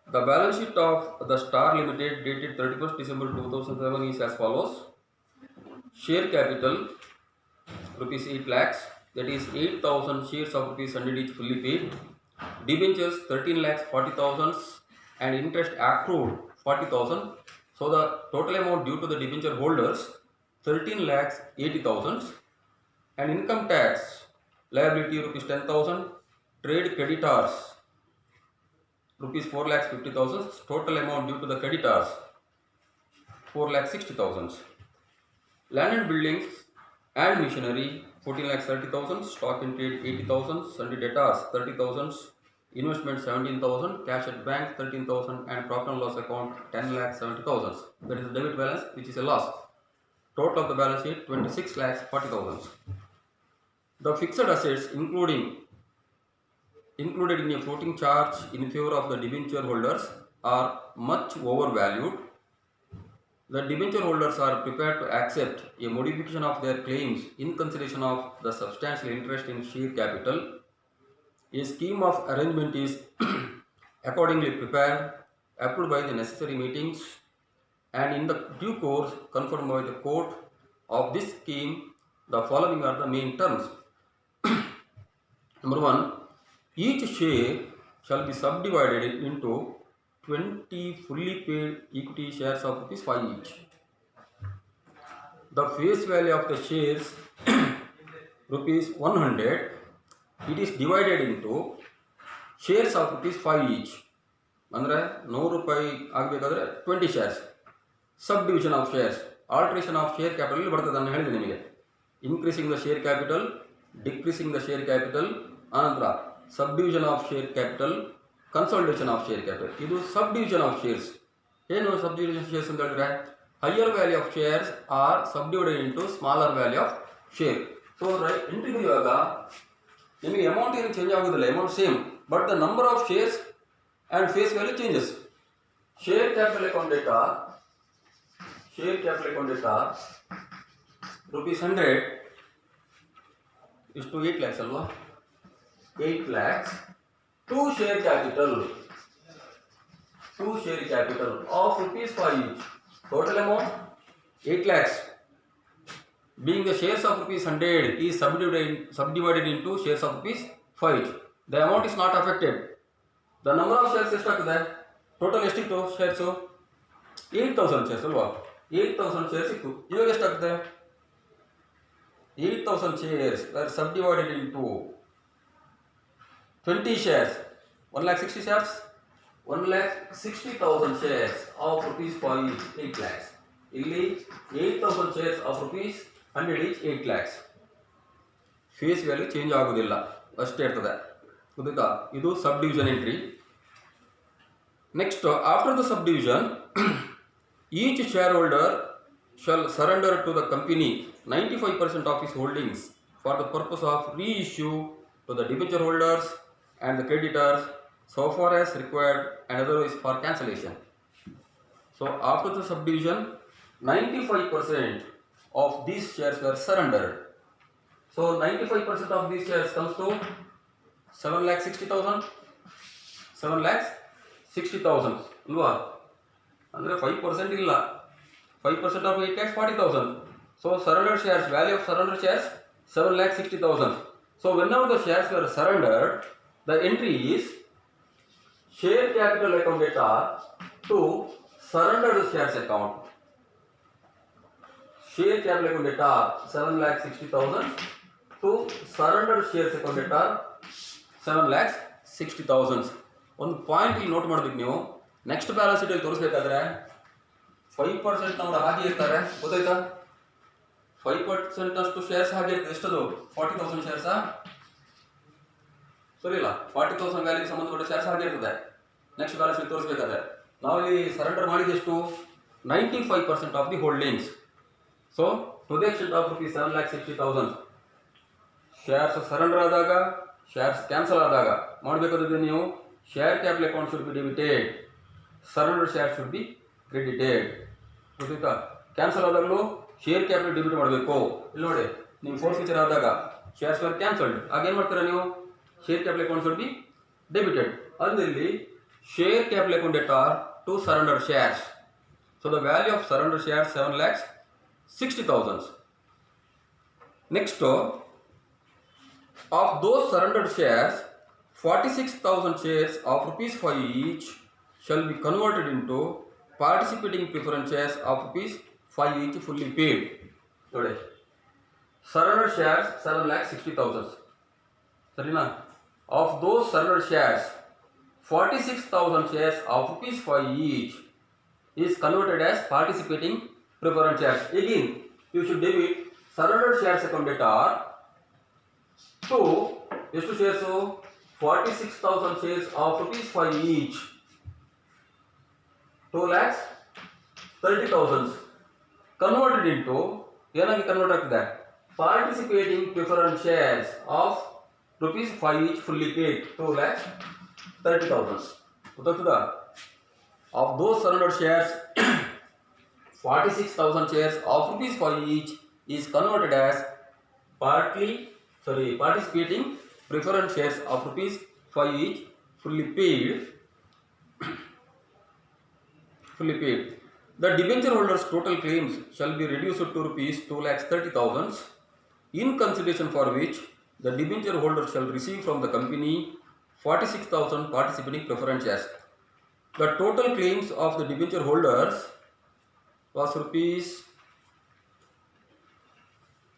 The balance sheet of the Star Limited dated 31st December 2007 is as follows. Share capital rupees 8 lakhs, that is 8,000 shares of rupees 100 each fully paid. Debentures 13 lakhs 40,000 and interest accrued 40,000. So the total amount due to the debenture holders 13 lakhs 80,000 and income tax liability rupees 10,000, trade creditors rupees 4 lakhs 50,000, total amount due to the creditors 4 lakhs 60,000. Land and buildings and machinery 14 lakhs 30,000, stock in trade 80,000, sundry debtors 30,000, investment 17,000, cash at bank 13,000 and profit and loss account 10 lakhs 70,000. That is the debit balance, which is a loss. Total of the balance sheet 26 lakhs 40,000. The fixed assets included in a floating charge in favor of the debenture holders are much overvalued. The debenture holders are prepared to accept a modification of their claims in consideration of the substantial interest in share capital. A scheme of arrangement is accordingly prepared, approved by the necessary meetings, and in the due course confirmed by the court. Of this scheme, the following are the main terms. Number 1, each share shall be subdivided into 20 fully paid equity shares of rupees 5 each. The face value of the shares rupees 100. It is divided into shares of rupees 5 each. ಅಂದರೆ 100 ರೂಪಾಯಿ ಆಗಬೇಕಾದ್ರೆ 20 shares. Sub division of shares, alteration of share capital ಇಲ್ಲಿ ಬರ್ತದೆ. ನಾನು ಹೇಳಿದೆ ನಿಮಗೆ, increasing the share capital, decreasing the share capital, ಆನಂತರ subdivision of share capital, consolidation of share capital. ಇದು subdivision of shares. ಏನು subdivision of shares ಅಂತ ಹೇಳಿದ್ರೆ, higher value of shares are subdivided into smaller value of share. So entry ಬರೆಯುವಾಗ ನಿಮಗೆ amount ಏನು change ಆಗೋದಿಲ್ಲ, amount same, but the number of shares and face value changes. Share capital account data rupees 100 is to 8 lakhs ಅಲ್ವಾ, 8 lakhs. Two share capital of rupees 5 each. Total amount 8 lakhs. Being the shares of rupees 100 is subdivided into shares of rupees 5. The amount is not affected. The number of shares ಎಷ್ಟಾಗ್ತದೆ, total ಎಷ್ಟಿತ್ತು shares 8,000 shares ಅಲ್ವಾ, 8,000 shares ಇತ್ತು. ಇವಾಗ ಎಷ್ಟಾಗ್ತದೆ, 8,000 shares were subdivided into 20 shares, 1,60,000 shares, 1,60,000 shares of rupees 5 each, 8 lakhs. ಇಲ್ಲಿ 8,000 shares of rupees 100 each, 8 lakhs. Face value change ಆಗೋದಿಲ್ಲ, ಅಷ್ಟೇ ಇರ್ತದೆ. ಗೊತ್ತಾಯ್ತಾ, ಇದು sub division entry. Next, after the sub division each shareholder shall surrender to the company 95% of his holdings for the purpose of reissue to the debenture holders and the creditors so far as required and otherwise for cancellation. So after the subdivision, 95% of these shares were surrendered. So 95% of these shares comes to 7,60,000. 7,60,000 ಅಲ್ವಾ, ಅಂದರೆ 5% ಇಲ್ಲ. 5% of 8 lakhs 40,000. So surrendered shares, value of surrendered shares 7,60,000. So whenever the shares were surrendered, the entry is share capital account data to surrendered shares account. Share capital account data 7,60,000 to surrendered shares account data 7,60,000. ಒಂದು point ಇಲ್ಲಿ note ಮಾಡಬೇಕು ನೀವು. Next balance sheet ಅಲ್ಲಿ ತೋರಿಸಬೇಕಾದ್ರೆ 5% ನವರು ಹಾಗೆ ಇರ್ತಾರೆ, ಗೊತ್ತಾಯ್ತಾ. 5% ಅಷ್ಟು ಶೇರ್ಸ್ ಹಾಗೆ ಇರ್ತದೆ. ಎಷ್ಟದು, 40,000 ಶೇರ್ಸಾ, ಸರಿ ಇಲ್ಲ, 40,000 ವ್ಯಾಲ್ಯೂಗೆ ಸಂಬಂಧಪಟ್ಟ ಶೇರ್ಸ್ ಹಾಗೆ ಇರ್ತದೆ. ನೆಕ್ಸ್ಟ್ ಬ್ಯಾಲೆನ್ಸ್ ಶೀಟ್ ತೋರಿಸಬೇಕಾದ್ರೆ ನಾವು ಇಲ್ಲಿ ಸರೆಂಡರ್ ಮಾಡಿದೆಷ್ಟು, 95% of the holdings. So to the extent of rupees 7,60,000 shares surrender ಆದಾಗ, ಶೇರ್ಸ್ ಕ್ಯಾನ್ಸಲ್ ಆದಾಗ ಮಾಡಬೇಕಾದ್ರೆ ನೀವು share capital account should be debited, surrender share should be credited. ಗೊತ್ತಾಯ್ತಾ, ಕ್ಯಾನ್ಸಲ್ ಆದಾಗಲೂ ಶೇರ್ ಕ್ಯಾಪಿಟಲ್ ಡೆಬಿಟ್ ಮಾಡಬೇಕು. ಇಲ್ಲಿ ನೋಡಿ, ನೀವು ಫೋರ್ತ್ ಫೀಚರ್ ಆದಾಗ ಶೇರ್ಸ್ ವರ್ ಕ್ಯಾನ್ಸಲ್ಡ್, ಆಗೇನು ಮಾಡ್ತೀರಾ ನೀವು, share capital account should be debited. ಅದರಲ್ಲಿ share capital account debtor to surrender shares. So the value of surrender shares 7,60,000. Next, of those surrendered shares, 46,000 shares of rupees 5 each shall be converted into participating preference shares of rupees 5 each fully paid. Today, surrender shares 7,60,000. Sarina, of those surrender shares, 46,000 shares of rupees 5 each is converted as participating preference shares. Again, you should debit surrender shares account debtor to ಎಷ್ಟು shares? 46,000 shares of rupees 5 each. 2,30,000 converted into ಏನಾಗಿ convert ಆಗ್ತದೆ participating preference shares of rupees 5 each fully paid 2,30,000. ಗೊತ್ತಾಗ್ತದಾ? Of those surrendered shares, 46,000 shares of rupees 5 each is converted as participating preference shares of rupees 5 each fully paid. The debenture holders' total claims shall be reduced to rupees 2,30,000, in consideration for which the debenture holder shall receive from the company 46,000 participating preference shares. The total claims of the debenture holders was rupees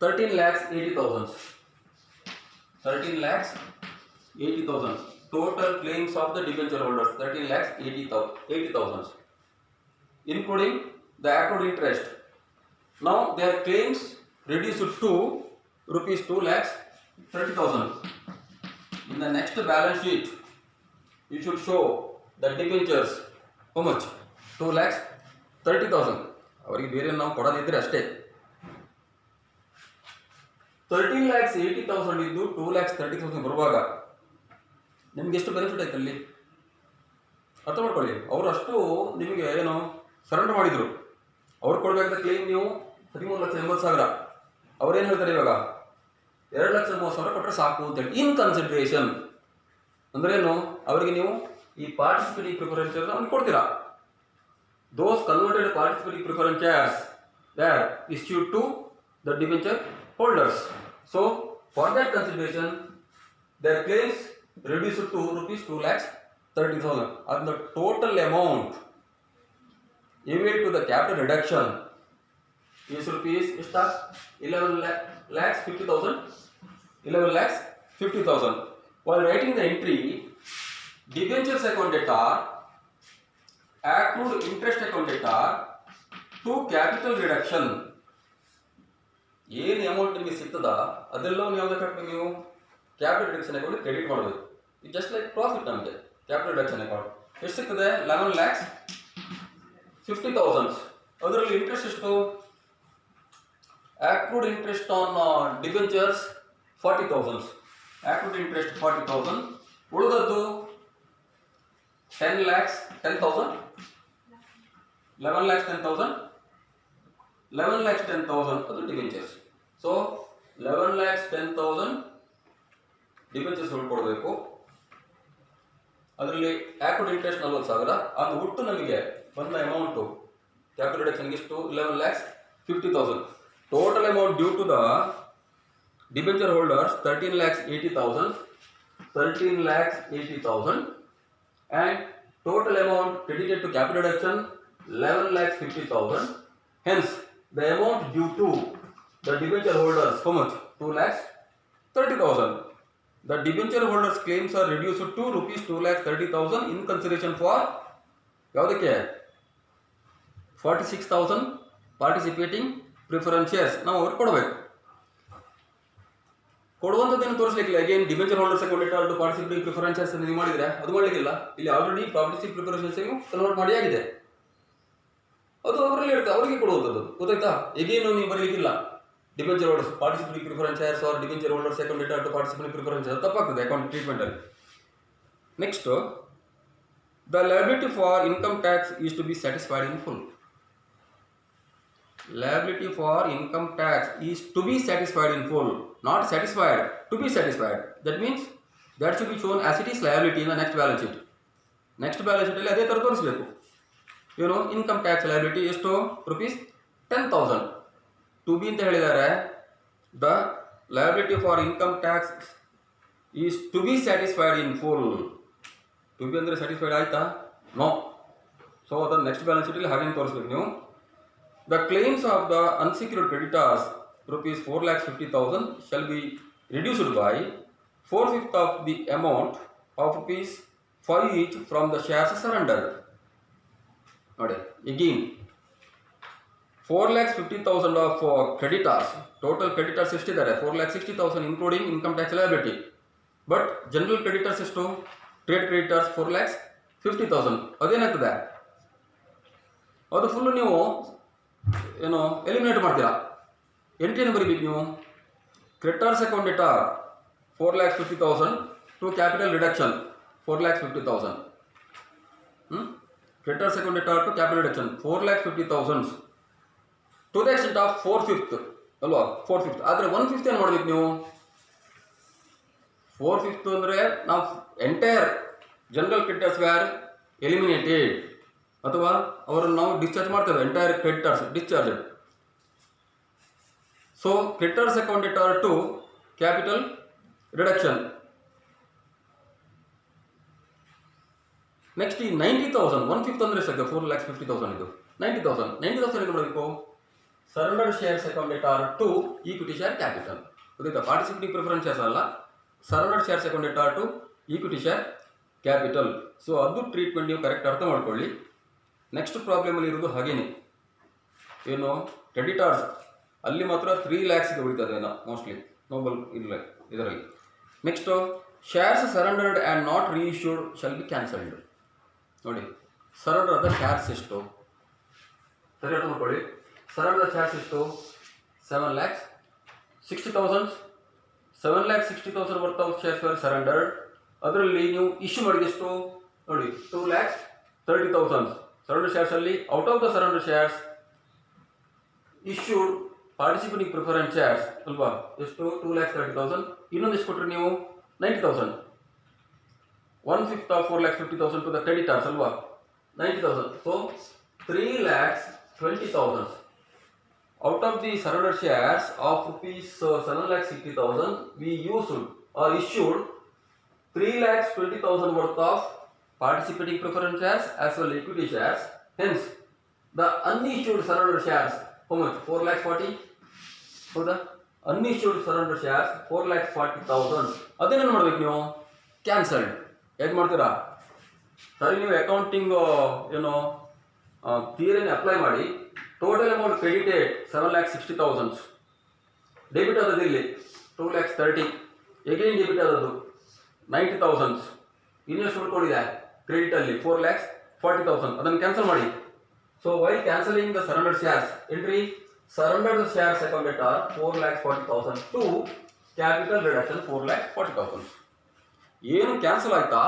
13,80,000. 13,80,000. Total claims of the debenture holders 13,80,000, including the accrued interest. Now their claims reduced to rupees 2,30,000. In the next balance sheet, you should show the debentures. How much? 2,30,000. ಅವರಿಗೆ ಬೇರೆ ನಾವು ಕೊಡೋದಿದ್ರೆ ಅಷ್ಟೇ. 13,80,000 ಇದ್ದು 2,30,000 ಬರುವಾಗ ನಿಮ್ಗೆ ಎಷ್ಟು benefit ಆಯ್ತು ಅಲ್ಲಿ ಅರ್ಥ ಮಾಡ್ಕೊಳ್ಳಿ. ಅವರು ಅಷ್ಟು ನಿಮಗೆ ಏನು ಸರೆಂಡರ್ ಮಾಡಿದ್ರು, ಅವ್ರು ಕೊಡಬೇಕಾದ ಕ್ಲೇಮ್ ನೀವು 13,80,000. ಅವ್ರೇನು ಹೇಳ್ತಾರೆ ಇವಾಗ 2,30,000 ಕೊಟ್ಟರೆ ಸಾಕು ಅಂತೇಳಿ. ಇನ್ ಕನ್ಸಿಡರೇಷನ್ ಅಂದ್ರೇನು, ಅವರಿಗೆ ನೀವು ಈ ಪಾರ್ಟಿಸಿಪೇಟಿಂಗ್ ಪ್ರಿಫರೆನ್ಸ್ ಅವ್ನು ಕೊಡ್ತೀರಾ. Those converted participating preference shares were issued to the debenture holders. So for that consideration, their claims reduced to rupees 2,30,000, and the total amount equal to the capital reduction is rupees 11,50,000. 11,50,000. While writing the entry, debentures account debtor, accrued interest account debtor to capital reduction. ಏನು amount ನಿಮಗೆ ಸಿಗ್ತದ ಅದೆಲ್ಲ ಯಾವುದಕ್ಕೆ ಹಾಕ್ಬೇಕು, ನೀವು capital reduction account credit ಮಾಡಬೇಕು. ಇದು just like profit. ನಮಗೆ ಕ್ಯಾಪಿಟಲ್ ರಿಡಕ್ಷನ್ ಅಕೌಂಟ್ ಎಷ್ಟು ಸಿಗ್ತದೆ? 11,50,000. ಅದರಲ್ಲಿ ಇಂಟ್ರೆಸ್ಟ್ ಎಷ್ಟು? accrued interest on debentures 40,000. accrued interest 40,000. ಉಳಿದದ್ದು 10,10,000. 11,10,000. 11,10,000 ಅದು ಡಿಬೆಂಚರ್ಸ್. ಸೊ 11,10,000 ಡಿಬೆಂಚರ್ಸ್ ಕೊಡಬೇಕು. ಅದರಲ್ಲಿ accrued interest 40,000. ಅದು ಒಟ್ಟು ನಮಗೆ ಬಂದ ಅಮೌಂಟು ಕ್ಯಾಪಿಟಲ್ ರಿಡಕ್ಷನ್ಗೆ ಎಷ್ಟು? 11,50,000. Total amount due to the debenture holders 13,80,000. 13,80,000 and total amount credited to capital reduction 11,50,000. Hence the amount due to the debenture holders how much? 2,30,000. The debenture holders claims are reduced to rupees 2,30,000 in consideration for ಯಾವುದಕ್ಕೆ? 46,000 participating preference shares ನಾವು ಅವ್ರಿಗೆ ಕೊಡಬೇಕು. ಕೊಡುವಂಥದ್ದೇನು ತೋರಿಸಲಿಕ್ಕಿಲ್ಲ. Again debenture holders account data to participating preference shares ನೀವು ಮಾಡಿದ್ರೆ ಅದು ಮಾಡಲಿಕ್ಕಿಲ್ಲ. ಇಲ್ಲಿ already participating preference shares convert ಮಾಡಿ ಆಗಿದೆ. ಅದು ಅವರಲ್ಲಿ ಇರುತ್ತೆ, ಅವರಿಗೆ ಕೊಡುವಂಥದ್ದು. ಗೊತ್ತಾಯ್ತಾ? ಎಗೇನು ನೀವು ಬರಲಿಕ್ಕಿಲ್ಲ. Debenture holders participating preference shares are debenture holders account data to participating preference shares ತಪ್ಪಾಗ್ತದೆ ಅಕೌಂಟ್ ಟ್ರೀಟ್ಮೆಂಟ್ ಅಲ್ಲಿ. Next, the liability for income tax is to be satisfied in full. Liability for income tax is to be satisfied in full, not satisfied, to be satisfied. That means that should be shown as it is liability in the next balance sheet. Next balance ಶೀಟಲ್ಲಿ ಅದೇ ಥರ ತೋರಿಸಬೇಕು. ಏನು income tax liability ಎಷ್ಟು rupees 10,000 to be ಅಂತ ಹೇಳಿದ್ದಾರೆ. The liability for income tax is to be satisfied in full. To be ಅಂದರೆ satisfied ಆಯ್ತಾ? ನೋ. ಸೊ ಅದನ್ನು ನೆಕ್ಸ್ಟ್ ಬ್ಯಾಲೆನ್ಸ್ ಶೀಟಲ್ಲಿ ಹಾಗೇನು ತೋರಿಸ್ಬೇಕು ನೀವು. The claims of the unsecured creditors rupees 4,50,000 shall be reduced by 4/5 of the amount of rupees 5 each from the shares surrendered. ನೋಡಿ again 4,50,000 of creditors, total creditors ಎಷ್ಟಿದ್ದಾರೆ 4,60,000 including income tax liability. But general creditors ಎಷ್ಟು? Trade creditors 4,50,000. ಅದೇನಾಗ್ತದೆ? ಅದು full ನೀವು ಏನು eliminate ಮಾಡ್ತೀರಾ. ಎಂಟ್ರಿಯನ್ನು ಬರೀಬೇಕು ನೀವು. Creditors account data 4,50,000 to capital reduction 4,50,000. Creditors account data to capital reduction 4,50,000 to the extent of 4/5 ಅಲ್ವಾ? 4/5 ಆದರೆ 1/5 ಏನು ಮಾಡಬೇಕು ನೀವು? 4/5 ಅಂದರೆ ನಾವು entire general creditors were eliminated, ಅಥವಾ ಅವರನ್ನು ನಾವು ಡಿಸ್ಚಾರ್ಜ್ ಮಾಡ್ತೇವೆ. Entire creditors discharge. So creditors account data to capital reduction. Next ಈ 90,000 1/5 ಅಂದರೆ ಎಷ್ಟಾಗುತ್ತೆ? 4,50,000 ಇದು 90,000 ಏನು ಮಾಡಬೇಕು? Surrender shares account data to equity share capital. ಗೊತ್ತಾಯ್ತಾ? ಪಾರ್ಟಿಸಿಪೇಟಿಂಗ್ ಪ್ರಿಫರೆನ್ಸ್ ಶೇರ್ಸ್ ಅಲ್ಲ, surrender shares account data to equity share capital. So ಅದು treatment ನೀವು ಕರೆಕ್ಟ್ ಅರ್ಥ ಮಾಡ್ಕೊಳ್ಳಿ. ನೆಕ್ಸ್ಟ್ ಪ್ರಾಬ್ಲಮಲ್ಲಿ ಇರೋದು ಹಾಗೇನೆ, ಏನು ಕ್ರೆಡಿಟರ್ಸ್ ಅಲ್ಲಿ ಮಾತ್ರ 3 lakhsಗೆ ಉಳಿತದೆ ಏನೋ ಮೋಸ್ಟ್ಲಿ, ನೋಬಲ್ ಇಲ್ಲ ಇದರಲ್ಲಿ. Next shares surrendered and not reissued shall be cancelled. ನೋಡಿ ಸರೆಂಡರ್ ಆದ ಶೇರ್ಸ್ ಎಷ್ಟು ಸರಿ ಅರ್ಥ ಮಾಡ್ಕೊಳ್ಳಿ. ಸರೆಂಡರ್ ಶೇರ್ಸ್ ಎಷ್ಟು? 7,60,000. 7,60,000 worth of shares were surrendered. ಅದರಲ್ಲಿ ನೀವು ಇಶ್ಯೂ ಮಾಡಿದೆಷ್ಟು ನೋಡಿ 2,30,000 ಸರೆಂಡರ್ ಶೇರ್ಸಲ್ಲಿ. Out of the surrender shares issued participating preference shares ಅಲ್ವಾ? ಎಷ್ಟು? 2,30,000. ಇನ್ನೊಂದು ಎಷ್ಟು ಕೊಟ್ಟರೆ ನೀವು 90,000. 1/5 of 4,50,000 ಟು ದ ಕ್ರೆಡಿಟರ್ಸ್ ಅಲ್ವಾ? 90,000. So 3,20,000 out of the surrender shares of rupees 7,60,000 we used or issued 3,20,000 worth of participating preference shares as well equity shares. Hence the unissued surrender shares how much? 4,40,000. So the unissued surrender shares 4,40,000. ಅದೇನೇನು ಮಾಡ್ಬೇಕು ನೀವು? Cancelled. ಹೇಗೆ ಮಾಡ್ತೀರಾ? ಸರಿ, ನೀವು accounting ಏನು ಥಿಯರಿನ apply ಮಾಡಿ total amount credited 7,60,000 debit ಆದದ್ದು ಇಲ್ಲಿ 2,30,000 ಎಗೇನ್ ಡೆಬಿಟ್ ಆದದ್ದು 90,000. ಇನ್ನೆಷ್ಟು ಉಳ್ಕೊಂಡಿದೆ ಕ್ರೆಡಿಟಲ್ಲಿ? 4,40,000. ಅದನ್ನು ಕ್ಯಾನ್ಸಲ್ ಮಾಡಿ. So why cancelling the surrender shares entry surrender shares account data 4,40,000 to capital reduction 4,40,000. ಏನು ಕ್ಯಾನ್ಸಲ್ ಆಯ್ತಾ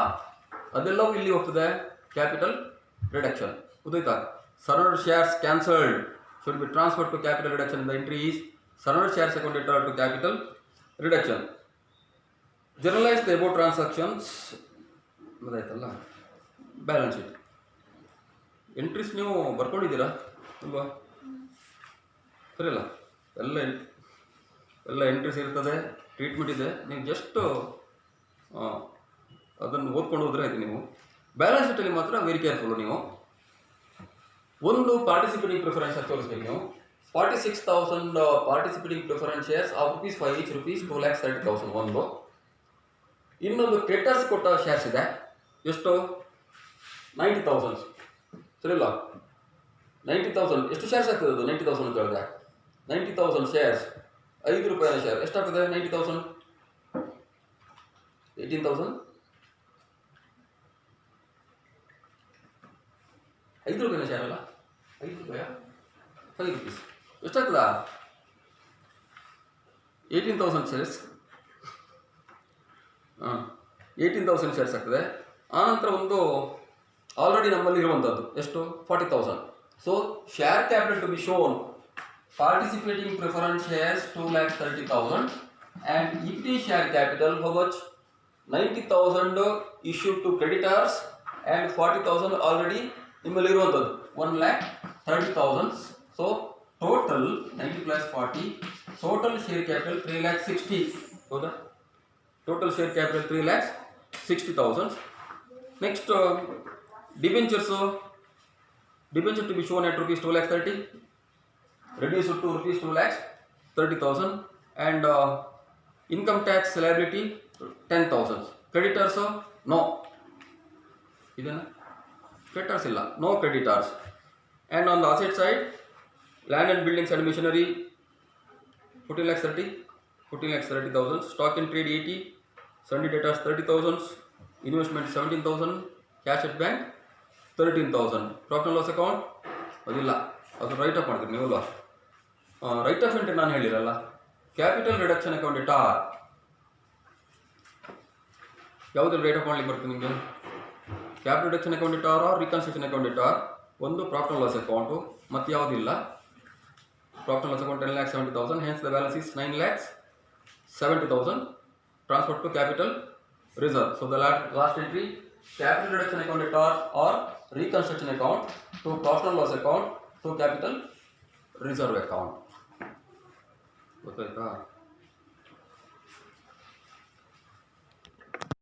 ಅದೆಲ್ಲವೂ ಇಲ್ಲಿ ಹೋಗ್ತದೆ ಕ್ಯಾಪಿಟಲ್ ರಿಡಕ್ಷನ್. ಗೊತ್ತಾಯ್ತಾ? Surrender shares cancelled should be transferred to capital reduction. The entry is surrender shares account data to capital reduction. Generalize the above transactions. ಗೊತ್ತಾಯ್ತಲ್ಲ? Balance sheet entries ನೀವು ಬರ್ಕೊಂಡಿದ್ದೀರಾ ಅಲ್ವಾ? ಸರಿಯಲ್ಲ? ಎಲ್ಲ ಎಂಟ್ರೀಸ್ ಇರ್ತದೆ, ಟ್ರೀಟ್ಮೆಂಟ್ ಇದೆ. ನೀವು ಜಸ್ಟ್ ಅದನ್ನು ಓದ್ಕೊಂಡು ಹೋದ್ರೆ ಆಯ್ತು. ನೀವು ಬ್ಯಾಲೆನ್ಸ್ ಶೀಟಲ್ಲಿ ಮಾತ್ರ ವೆರಿ ಕೇರ್ಫುಲ್ಲು. ನೀವು ಒಂದು ಪಾರ್ಟಿಸಿಪೇಟಿಂಗ್ ಪ್ರಿಫರೆನ್ಸ್ ತೋರಿಸ್ಬೇಕು ನೀವು. 46,000 participating preference shares of rupees 5 each rupees 2,30,000 ಒಂದು. ಇನ್ನೊಂದು ಕ್ರೆಡಿಟರ್ಸ್ ಕೊಟ್ಟ ಶೇರ್ಸ್ ಇದೆ ಎಷ್ಟು? 90,000. ಸರಿಯಲ್ಲ? 90,000 ಎಷ್ಟು ಶೇರ್ಸ್ ಆಗ್ತದೆ ಅದು? 90,000 ಅಂತ ಹೇಳಿದ್ರೆ 90,000 ಶೇರ್ಸ್ ₹5 ಶೇರ್ ಎಷ್ಟಾಗ್ತದೆ? 90,000 18,000. 5 ರೂಪಾಯಿನ ಶೇರ್ ಅಲ್ಲ? 5 ರೂಪಾಯ? 5 rupees ಎಷ್ಟಾಗ್ತದ? 18,000 ಶೇರ್ಸ್. 18,000 ಶೇರ್ಸ್ ಆಗ್ತದೆ. ಆನಂತರ ಒಂದು ಆಲ್ರೆಡಿ ನಮ್ಮಲ್ಲಿ ಇರುವಂಥದ್ದು ಎಷ್ಟು? 40,000. So share capital to be shown participating preference shares 2,30,000 and equity share capital how much? 90,000 issued to creditors and 40,000 already ನಿಮ್ಮಲ್ಲಿ ಇರುವಂಥದ್ದು 1,30,000. So total 90 plus 40 total share capital 3,60,000. ಹೌದಾ? Total share capital 3,60,000. Next debenture to be shown at rupees 2,30,000 reduced to rupees 2,30,000 and income tax liability 10,000. Creditors no. ಇದನ್ನ creditors ಇಲ್ಲ, no creditors. And on the asset side, land and buildings and machinery 14,30,000, stock in trade 80, sundry debtors 30,000, investment 17,000, cash at bank 13,000. Profit and loss account ಅದಿಲ್ಲ, ಅದು right up ಮಾಡ್ತೀರಿ ನೀವಲ್ಲ. Right of entry ನಾನು ಹೇಳಿರಲ್ಲ. Capital reduction account ಇಟ್ಟ ಯಾವುದ್ರಲ್ಲಿ right up ಮಾಡ್ಲಿಕ್ಕೆ ಬರ್ತದೆ ನಿಮಗೆ? Capital reduction account ಇಟ್ಟಾರ, ರಿಕನ್ಸ್ಟ್ರಕ್ಷನ್ ಅಕೌಂಟ್ ಇಟ್ಟಾರ, ಒಂದು ಪ್ರಾಫಿಟ್ ಅಂಡ್ ಲಾಸ್ ಅಕೌಂಟು, ಮತ್ತು ಯಾವುದಿಲ್ಲ. Profit and loss account 10,70,000, hence the balance is 9,70,000 transferred to capital reserve. So the last entry, capital reduction account itar or reconstruction account to profit and loss account to capital reserve account. ಗೊತ್ತಾಯ್ತಾ?